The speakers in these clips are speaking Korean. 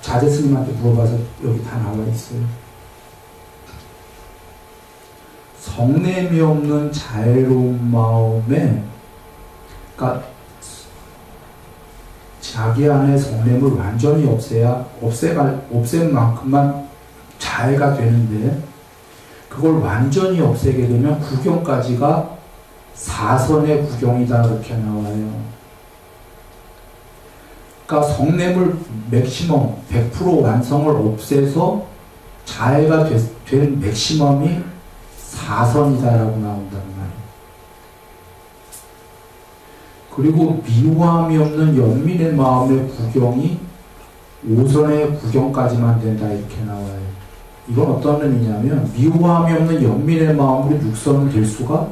자제 스님한테 물어봐서 여기 다 나와 있어요. 성냄이 없는 자애로운 마음에, 그러니까 자기 안에 성냄을 완전히 없앤 만큼만 자애가 되는데, 그걸 완전히 없애게 되면 구경까지가 사선의 구경이다, 그렇게 나와요. 그러니까 성냄을 맥시멈 100% 완성을 없애서 자애가 될 맥시멈이 사선이다라고 나온다는 말이에요. 그리고 미워함이 없는 연민의 마음의 구경이 5선의 구경까지만 된다, 이렇게 나와요. 이건 어떤 의미냐면, 미워함이 없는 연민의 마음으로 6선은 될 수가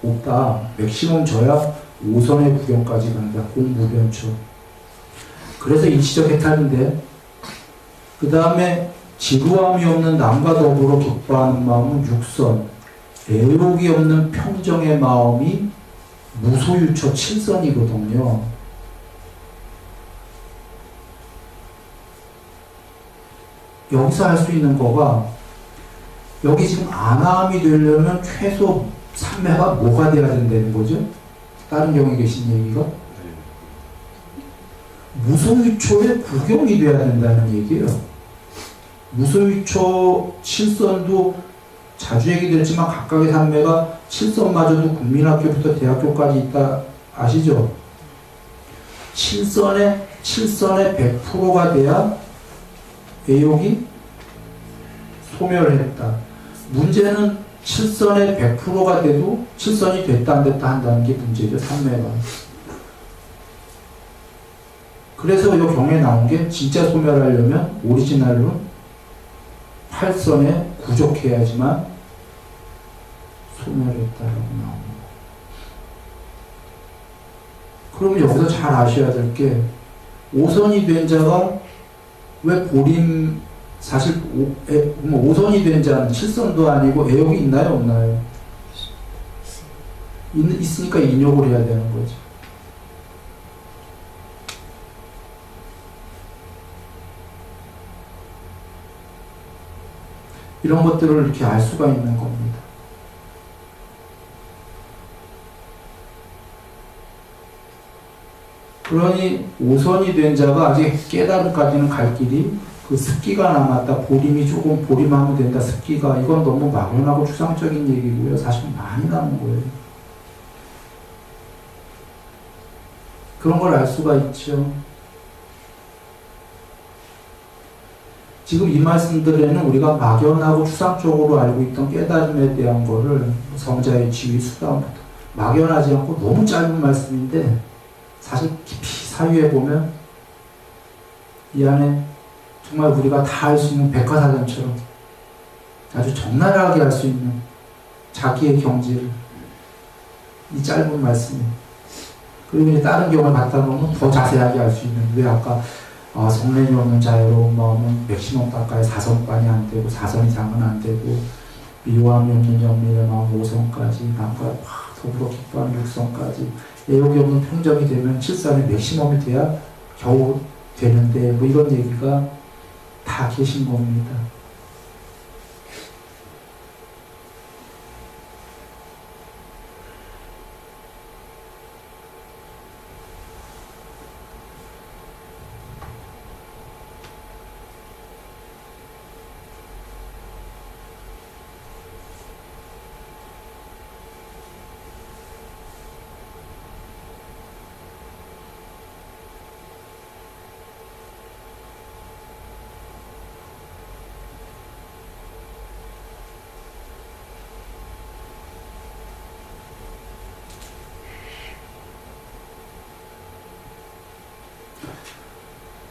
없다. 맥시멈 져야 5선의 구경까지 간다. 공무변처. 그래서 일시적 해탈인데, 그 다음에 지루함이 없는 남과 더불어 기뻐하는 마음은 6선, 애욕이 없는 평정의 마음이 무소유처 7선이거든요. 여기서 할 수 있는 거가, 여기 지금 안함이 되려면 최소 3매가 뭐가 돼야 된다는 거죠? 다른 경우에 계신 얘기가? 무소유초의 구경이 돼야 된다는 얘기예요. 무소유초 7선도 자주 얘기됐지만 각각의 산매가 7선마저도 국민학교부터 대학교까지 있다 아시죠? 7선의 100%가 돼야 애욕이 소멸했다. 문제는 7선의 100%가 돼도 7선이 됐다 안 됐다 한다는 게 문제죠. 산매가. 그래서 이 경에 나온 게 진짜 소멸하려면 오리지널로 8선에 구족해야지만 소멸했다라고 나옵니다. 그러면 여기서 잘 아셔야 될 게 5선이 된 자가 왜 보림, 사실 5선이 된 자는 7선도 아니고 애욕이 있나요? 없나요? 있으니까 인욕을 해야 되는 거죠. 이런 것들을 이렇게 알 수가 있는 겁니다. 그러니 5선이 된 자가 아직 깨달음까지는 갈 길이 그 습기가 남았다. 보림이 조금 보림하면 된다. 습기가. 이건 너무 막연하고 추상적인 얘기고요. 사실 많이 남은 거예요. 그런 걸 알 수가 있죠. 지금 이 말씀들에는 우리가 막연하고 추상적으로 알고 있던 깨달음에 대한 거를 성자의 지위 수다부터 막연하지 않고 너무 짧은 말씀인데 사실 깊이 사유해 보면 이 안에 정말 우리가 다 알 수 있는 백과사전처럼 아주 적나라하게 알 수 있는 자기의 경지를 이 짧은 말씀에, 그리고 이제 다른 경우를 갖다 놓으면 더 자세하게 알 수 있는, 왜 아까 성냄이 없는 자유로운 마음은 맥시멈 가까이 4선까지 안 되고 4선 이상은 안 되고, 미워함이 없는 연민의 마음 5선까지, 남과 더불어 기뻐하는 6선까지, 애욕이 없는 평정이 되면 7선의 맥시멈이 돼야 겨우 되는데, 뭐 이런 얘기가 다 계신 겁니다.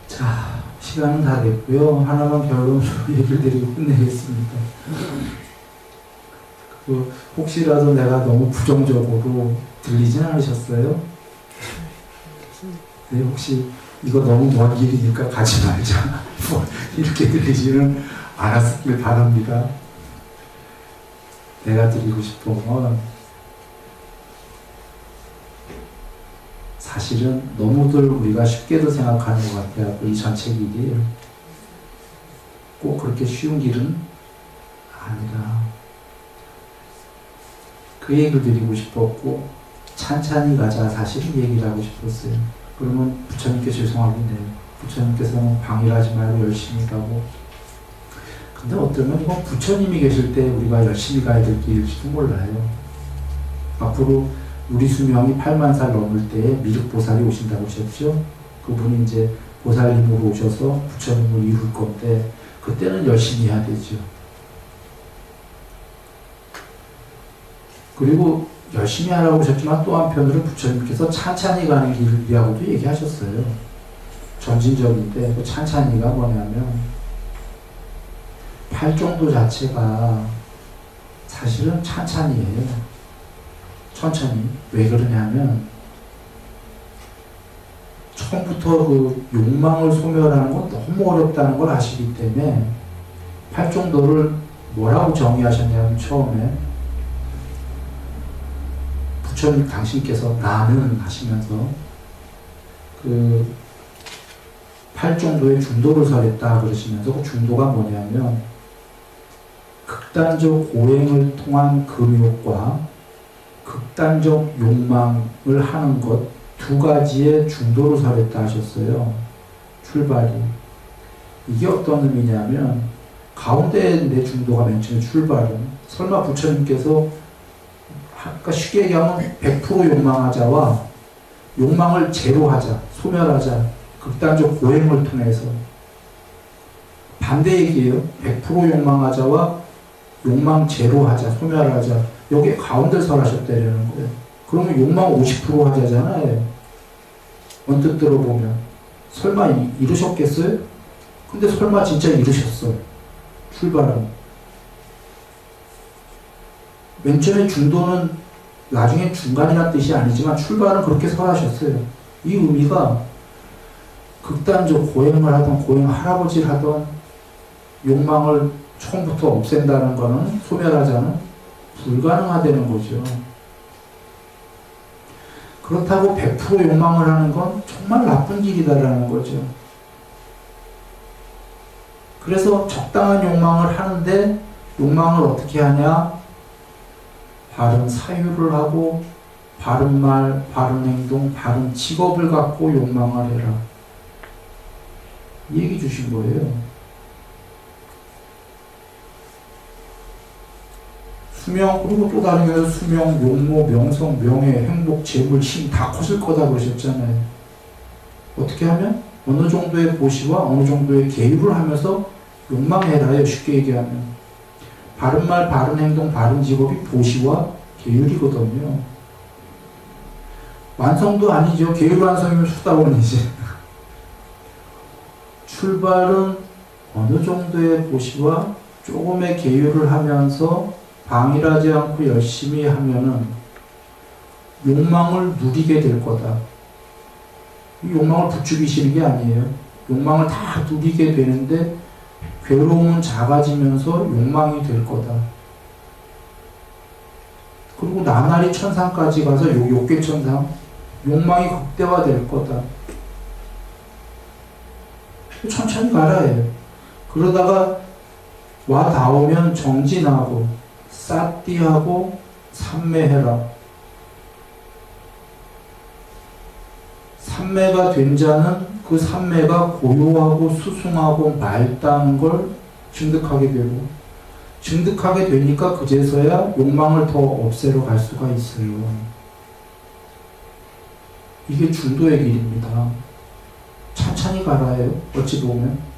자, 시간은 다 됐고요. 하나만 결론으로 얘기를 드리고 끝내겠습니다. 혹시라도 내가 너무 부정적으로 들리진 않으셨어요? 네, 혹시 이거 너무 먼 길이니까 가지 말자 뭐 이렇게 들리지는 않았길 바랍니다. 내가 드리고 싶은 건 사실은 너무들 우리가 쉽게도 생각하는 것 같아요. 이 전체 길이 꼭 그렇게 쉬운 길은 아니라 그 얘기를 드리고 싶었고 찬찬히 가자 사실은 얘기를 하고 싶었어요. 그러면 부처님께 죄송하긴 해요. 부처님께서는 방해하지 말고 열심히 가고 근데 어쩌면 이건 부처님이 계실 때 우리가 열심히 가야 될 길일지도 몰라요. 앞으로 우리 수명이 8만 살 넘을 때에 미륵보살이 오신다고 하셨죠. 그분이 이제 보살님으로 오셔서 부처님을 이룰 건데 그때는 열심히 해야 되죠. 그리고 열심히 하라고 하셨지만 또 한편으로 부처님께서 찬찬히 가는 길이라고도 얘기하셨어요. 점진적인데 그 찬찬히가 뭐냐면 팔정도 자체가 사실은 찬찬히예요. 천천히. 왜 그러냐면 처음부터 그 욕망을 소멸하는 건 너무 어렵다는 걸 아시기 때문에 팔정도를 뭐라고 정의하셨냐면 처음에 부처님 당신께서 나는 하시면서 그 팔정도의 중도를 설했다 그러시면서 그 중도가 뭐냐면 극단적 고행을 통한 금욕과 극단적 욕망을 하는 것 두 가지의 중도를 설했다 하셨어요. 출발이. 이게 어떤 의미냐면 가운데 내 중도가 맨 처음에 출발은 설마 부처님께서 아까 쉽게 얘기하면 100% 욕망하자와 욕망을 제로하자, 소멸하자, 극단적 고행을 통해서 반대 얘기예요. 100% 욕망하자와 욕망 제로하자, 소멸하자. 여기 가운데 설하셨다는 거예요. 그러면 욕망 50% 하자잖아요. 언뜻 들어보면 설마 이루셨겠어요? 근데 설마 진짜 이루셨어요. 출발은. 맨 처음에 중도는 나중에 중간이라는 뜻이 아니지만 출발은 그렇게 설하셨어요. 이 의미가 극단적 고행을 하던 고행 할아버지를 하던 욕망을 처음부터 없앤다는 거는 소멸하자는 불가능하다는 거죠. 그렇다고 100% 욕망을 하는 건 정말 나쁜 길이다라는 거죠. 그래서 적당한 욕망을 하는데 욕망을 어떻게 하냐? 바른 사유를 하고 바른 말, 바른 행동, 바른 직업을 갖고 욕망을 해라. 이 얘기 주신 거예요. 수명, 그리고 또 다른 경우에 수명, 용모, 명성, 명예, 행복, 재물, 힘 다 커질 거다 그러셨잖아요. 어떻게 하면? 어느 정도의 보시와 어느 정도의 계율을 하면서 욕망해라요. 쉽게 얘기하면. 바른 말, 바른 행동, 바른 직업이 보시와 계율이거든요. 완성도 아니죠. 계율 완성이면 수다원이지. 출발은 어느 정도의 보시와 조금의 계율을 하면서 방일하지 않고 열심히 하면은 욕망을 누리게 될 거다. 이 욕망을 부추기시는 게 아니에요. 욕망을 다 누리게 되는데 괴로움은 작아지면서 욕망이 될 거다. 그리고 나날이 천상까지 가서 욕계천상 욕망이 극대화될 거다. 천천히 가라 해요. 그러다가 와 닿으면 정진하고 싸띠하고 삼매해라. 삼매가 된 자는 그 삼매가 고요하고 수승하고 맑다는 걸 증득하게 되고 증득하게 되니까 그제서야 욕망을 더 없애러 갈 수가 있어요. 이게 중도의 길입니다. 천천히 가라 해요. 어찌 보면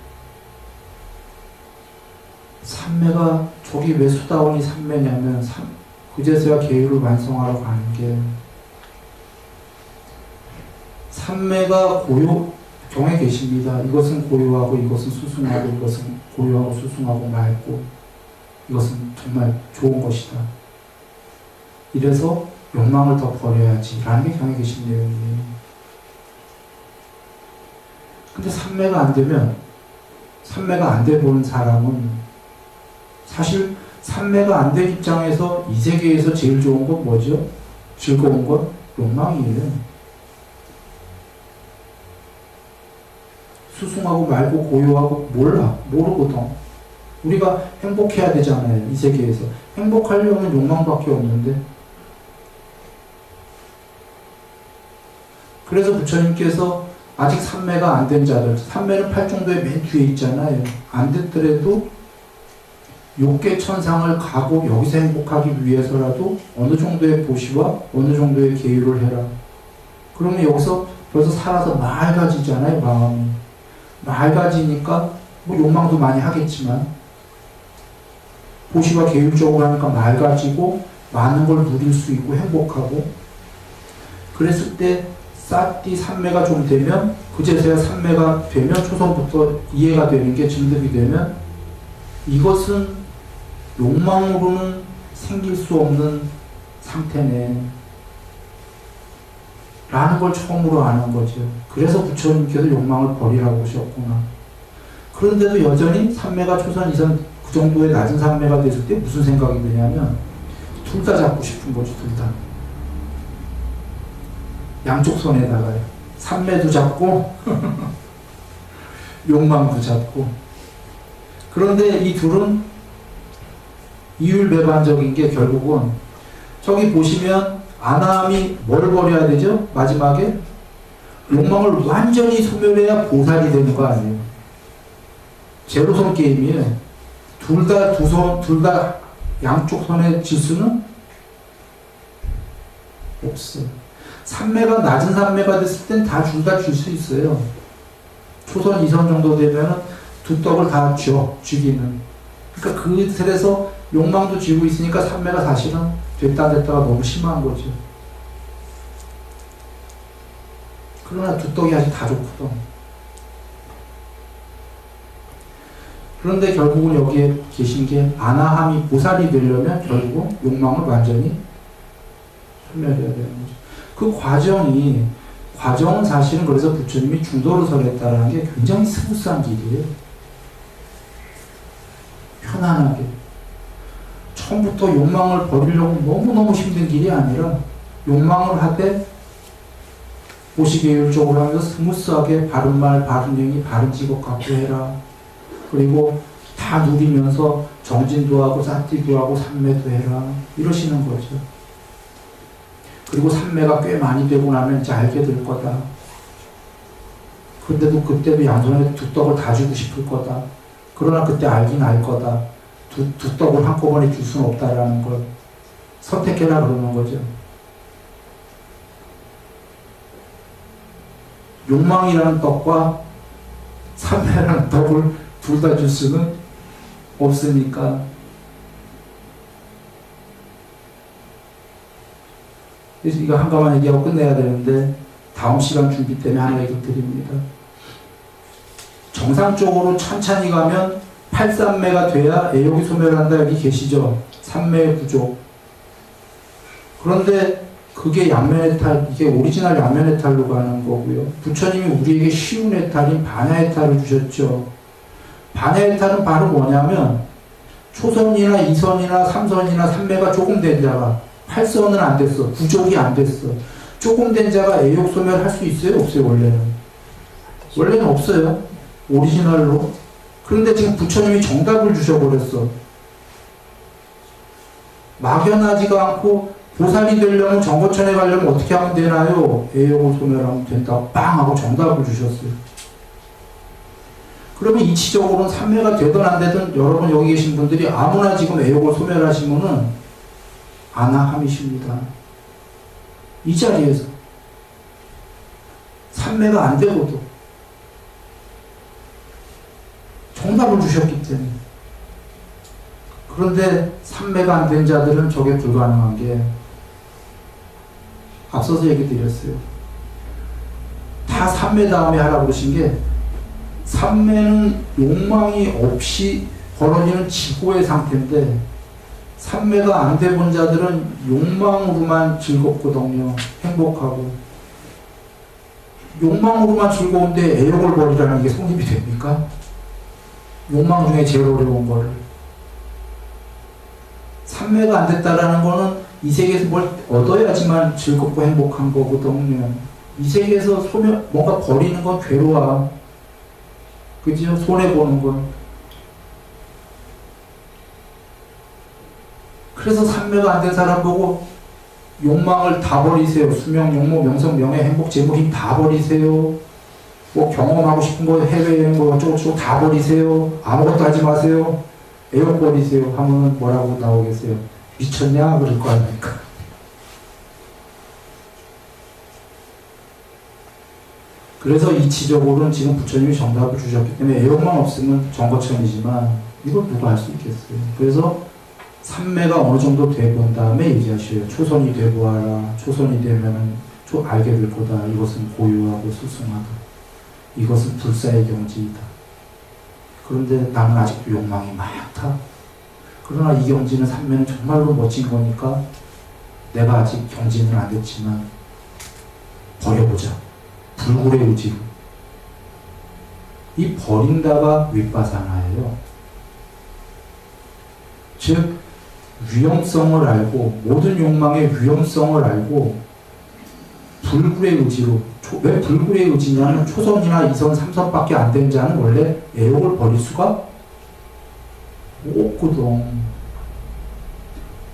삼매가 저기 왜 수다원이 삼매냐면 그제서야 계율을 완성하러 가는 게 삼매가 경에 계십니다. 이것은 고요하고 이것은 수승하고 이것은 고요하고 수승하고 맑고 이것은 정말 좋은 것이다. 이래서 욕망을 더 버려야지 라는 게 경에 계신 내용이에요. 근데 삼매가 안 되면 삼매가 안 돼 보는 사람은 사실 삼매가 안 된 입장에서 이 세계에서 제일 좋은 건 뭐죠? 즐거운 건 욕망이에요. 수승하고 맑고 고요하고 몰라. 모르거든. 우리가 행복해야 되잖아요. 이 세계에서. 행복하려면 욕망밖에 없는데. 그래서 부처님께서 아직 삼매가 안 된 자들, 삼매는 팔정도의 맨 뒤에 있잖아요. 안 됐더라도 욕계 천상을 가고 여기서 행복하기 위해서라도 어느 정도의 보시와 어느 정도의 계율을 해라. 그러면 여기서 벌써 살아서 맑아지잖아요. 마음이. 맑아지니까 뭐 욕망도 많이 하겠지만 보시와 계율적으로 하니까 맑아지고 많은 걸 누릴 수 있고 행복하고, 그랬을 때 사띠 삼매가 좀 되면, 그제서야 삼매가 되면, 초선부터 이해가 되는 게 증득이 되면 이것은 욕망으로는 생길 수 없는 상태네 라는 걸 처음으로 아는 거죠. 그래서 부처님께서 욕망을 버리라고 하셨구나. 그런데도 여전히 삼매가 초선, 이선 그 정도의 낮은 삼매가 됐을 때 무슨 생각이 드냐면 둘 다 잡고 싶은 거죠. 둘 다. 양쪽 손에다가요. 삼매도 잡고 욕망도 잡고. 그런데 이 둘은 이율배반적인 게 결국은 저기 보시면 아나함이 뭘 버려야 되죠? 마지막에 욕망을 완전히 소멸해야 보살이 되는 거 아니에요. 제로섬 게임이에요. 둘 다 양쪽 손에 질 수는 없어요. 삼매가 낮은 삼매가 됐을 땐 다 둘 다 줄 수 있어요. 초선, 이선 정도 되면 두 떡을 다 쥐기는. 그러니까 그 틀에서 욕망도 쥐고 있으니까 삼매가 사실은 됐다가 너무 심한 거죠. 그러나 두 떡이 아직 다 좋거든. 그런데 결국은 여기에 계신 게 아나함이 보살이 되려면 결국은 욕망을 완전히 소멸해야 되는 거죠. 그 과정은 사실은 그래서 부처님이 중도를 설했다는 게 굉장히 스무스한 길이에요. 편안하게. 처음부터 욕망을 버리려고 너무너무 힘든 길이 아니라 욕망을 하되 보시계율적으로 하면서 스무스하게 바른 말, 바른 행위, 바른 직업 갖고 해라. 그리고 다 누리면서 정진도 하고 사띠도 하고 삼매도 해라. 이러시는 거죠. 그리고 삼매가 꽤 많이 되고 나면 이제 알게 될 거다. 그런데도 그때도 양손에 두 떡을 다 주고 싶을 거다. 그러나 그때 알긴 알 거다. 두 떡을 한꺼번에 줄 수는 없다라는 걸 선택해라 그러는 거죠. 욕망이라는 떡과 삼매라는 떡을 둘 다 줄 수는 없으니까. 그래서 이거 한 가만 얘기하고 끝내야 되는데 다음 시간 준비 때문에 하나 얘기 드립니다. 정상적으로 천천히 가면 8삼매가 돼야 애욕이 소멸한다. 여기 계시죠? 삼매의 부족. 그런데 그게 양면해탈, 이게 오리지널 양면해탈로 가는 거고요. 부처님이 우리에게 쉬운 해탈인 반야해탈을 주셨죠. 반야해탈은 바로 뭐냐면 초선이나 이선이나 삼선이나 삼매가 조금 된 자가, 8선은 안 됐어. 부족이 안 됐어. 조금 된 자가 애욕 소멸할 수 있어요? 없어요? 원래는 없어요. 오리지널로. 그런데 지금 부처님이 정답을 주셔버렸어. 막연하지가 않고 보살이 되려면 정거천에 가려면 어떻게 하면 되나요? 애욕을 소멸하면 된다. 빵! 하고 정답을 주셨어요. 그러면 이치적으로는 삼매가 되든 안 되든 여러분 여기 계신 분들이 아무나 지금 애욕을 소멸하시면은 아나함이십니다. 이 자리에서. 삼매가 안 되고도 정답을 주셨기 때문에. 그런데 삼매가 안 된 자들은 저게 불가능한 게 앞서서 얘기 드렸어요. 다 삼매 다음에 하라고 그러신 게 삼매는 욕망이 없이 벌어지는 지고의 상태인데 삼매가 안 돼 본 자들은 욕망으로만 즐겁거든요. 행복하고. 욕망으로만 즐거운데 애욕을 버리라는 게 성립이 됩니까? 욕망 중에 제일 어려운 거를. 삼매가 안 됐다라는 거는 이 세계에서 뭘 얻어야지만 즐겁고 행복한 거거든요. 이 세계에서 뭔가 버리는 건 괴로워. 그죠? 손해보는 건. 그래서 삼매가 안 된 사람 보고 욕망을 다 버리세요. 수명, 용모, 명성, 명예, 행복, 재물, 힘 다 버리세요. 뭐 경험하고 싶은 거, 해외여행 뭐 어쩌고저쩌고 다 버리세요. 아무것도 하지 마세요. 애욕 버리세요. 하면은 뭐라고 나오겠어요? 미쳤냐? 그럴 거 아닙니까? 그래서 이치적으로는 지금 부처님이 정답을 주셨기 때문에 애욕만 없으면 정거천이지만 이걸 누가 할 수 있겠어요. 그래서 삼매가 어느 정도 돼본 다음에 얘기하셔요. 초선이 되보아라. 초선이 되면은 알게 될 거다. 이것은 고유하고 수승하다. 이것은 불사의 경지이다. 그런데 나는 아직도 욕망이 많다. 그러나 이 경지는 삼매는 정말로 멋진 거니까 내가 아직 경지는 안 됐지만 버려보자. 불굴의 의지로. 이 버린다가 윗바사나예요. 즉 위험성을 알고 모든 욕망의 위험성을 알고 불굴의 의지로. 왜 불굴의 의지냐면 초선이나 2선, 3선밖에 안 된 자는 원래 애욕을 버릴 수가 없거든.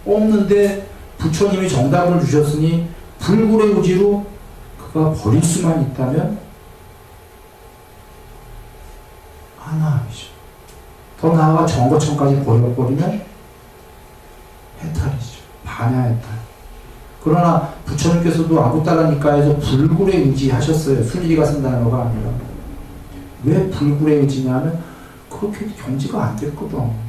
없는데 부처님이 정답을 주셨으니 불굴의 의지로 그가 버릴 수만 있다면 하나이죠. 더 나아가 정거천까지 버려버리면 해탈이죠. 반야해탈. 그러나 부처님께서도 아구따라니까에서 불굴의 의지하셨어요. 순리가 쓴 단어가 아니라. 왜 불굴의 의지냐면 그렇게 경지가 안 됐거든.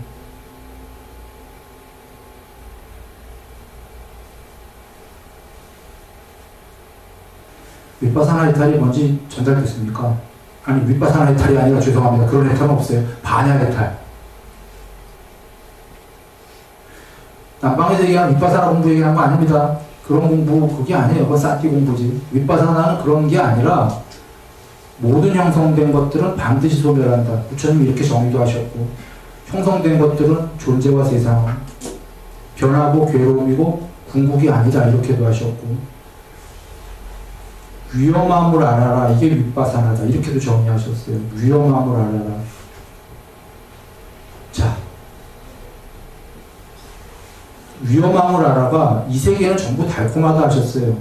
윗바사나 해탈이 뭔지 전달됐습니까? 아니 윗바사나 해탈이 아니라 죄송합니다. 그런 해탈은 없어요. 반야 해탈. 남방에서 얘기하는 윗바사나 공부 얘기하는 거 아닙니다. 그런 공부 그게 아니에요. 그건 쌓기 공부지. 윗바사나는 그런 게 아니라 모든 형성된 것들은 반드시 소멸한다. 부처님이 이렇게 정의도 하셨고 형성된 것들은 존재와 세상은 변하고 괴로움이고 궁극이 아니다. 이렇게도 하셨고 위험함을 알아라. 이게 윗바사나다. 이렇게도 정의하셨어요. 위험함을 알아라. 자, 위험함을 알아가 이 세계는 전부 달콤하다 하셨어요.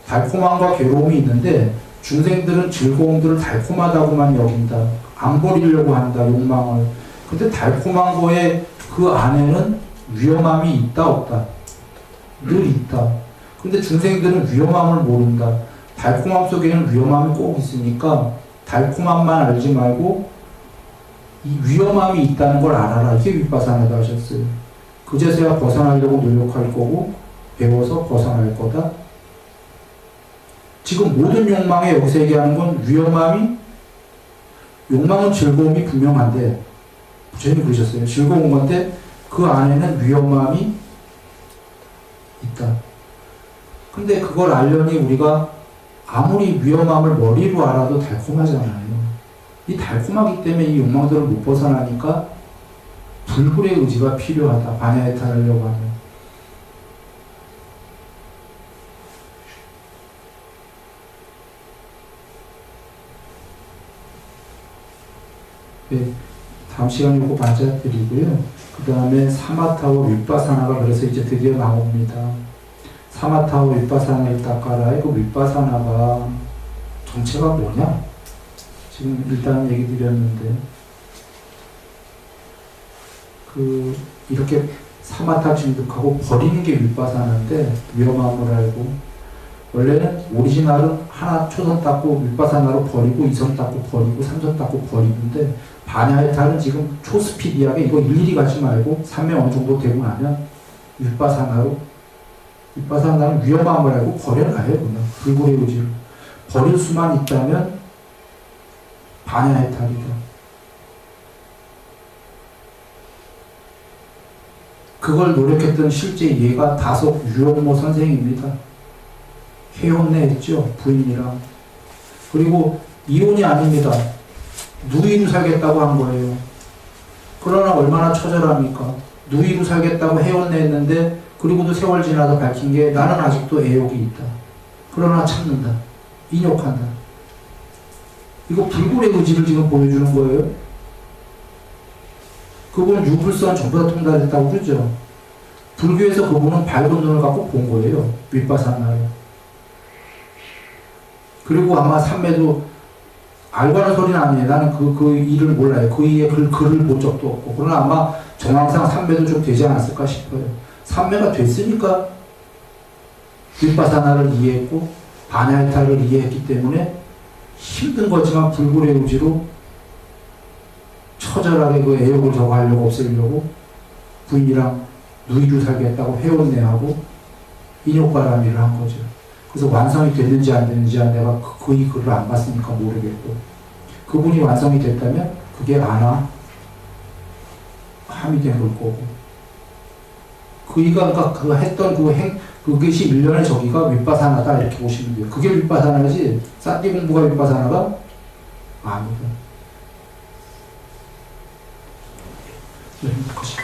달콤함과 괴로움이 있는데 중생들은 즐거움들을 달콤하다고만 여긴다. 안 버리려고 한다. 욕망을. 근데 달콤한 거에 그 안에는 위험함이 있다 없다? 늘 있다. 근데 중생들은 위험함을 모른다. 달콤함 속에는 위험함이 꼭 있으니까 달콤함만 알지 말고 이 위험함이 있다는 걸 알아라. 이게 윗바사나다 하셨어요. 그제서야 벗어나려고 노력할 거고 배워서 벗어날 거다. 지금 모든 욕망에 여기서 얘기하는 건 위험함이, 욕망은 즐거움이 분명한데 부처님이 그러셨어요. 즐거운 건데 그 안에는 위험함이 있다. 근데 그걸 알려니 우리가 아무리 위험함을 머리로 알아도 달콤하잖아요. 이 달콤하기 때문에 이 욕망들을 못 벗어나니까 불굴의 의지가 필요하다. 반야해탈하려고 하면. 네, 다음 시간에 꼭 맞아드리고요. 그 다음에 사마타와 윗바사나가 그래서 이제 드디어 나옵니다. 사마타와 윗바사나를 닦아라. 그 윗바사나가 정체가 뭐냐? 지금 일단 얘기 드렸는데 이렇게 사마타 진득하고 버리는 게 윗바사나인데 위험함을 알고 원래는 오리지널은 하나 초선 닦고 윗바사나로 버리고 2선 닦고 버리고 3선 닦고 버리는데 반야해탈은 지금 초스피디하게 이거 일일이 가지 말고 3매 어느 정도 되고 나면 윗바사나는 위험함을 알고 버려놔요. 그냥 불굴의 의지로 버릴 수만 있다면 반야해탈이다. 그걸 노력했던 실제 예가 다속 유영모 선생입니다. 해혼내 했죠. 부인이랑. 그리고 이혼이 아닙니다. 누이로 살겠다고 한 거예요. 그러나 얼마나 처절합니까? 누이로 살겠다고 해혼내 했는데 그리고도 세월 지나서 밝힌 게 나는 아직도 애욕이 있다. 그러나 참는다. 인욕한다. 이거 불굴의 의지를 지금 보여주는 거예요. 그분은 유불선 전부 다 통달했다고 그러죠. 불교에서 그분은 밝은 눈을 갖고 본 거예요. 윗바사나를. 그리고 아마 삼매도 알고 하는 소리는 아니에요. 나는 그 일을 몰라요. 그 이에 글을 본 적도 없고. 그러나 아마 정황상 삼매도 좀 되지 않았을까 싶어요. 삼매가 됐으니까 윗바사나를 이해했고 바냐이타를 이해했기 때문에 힘든 거지만 불굴의 의지로 처절하게 그 애욕을 저거 하려고 없애려고 부인이랑 누이로 살겠다고 회원내하고 인욕바람일을 한 거죠. 그래서 완성이 됐는지 안 됐는지 내가 거의 글을 안 봤으니까 모르겠고, 그분이 완성이 됐다면 그게 아나 함이 된 걸 거고, 그이가 그 했던 그것이 일련의 저기가 윗바사나다 이렇게 보시면 돼요. 그게 윗바사나지 싼띠 공부가 윗바사나가 아니다. 행복하시다.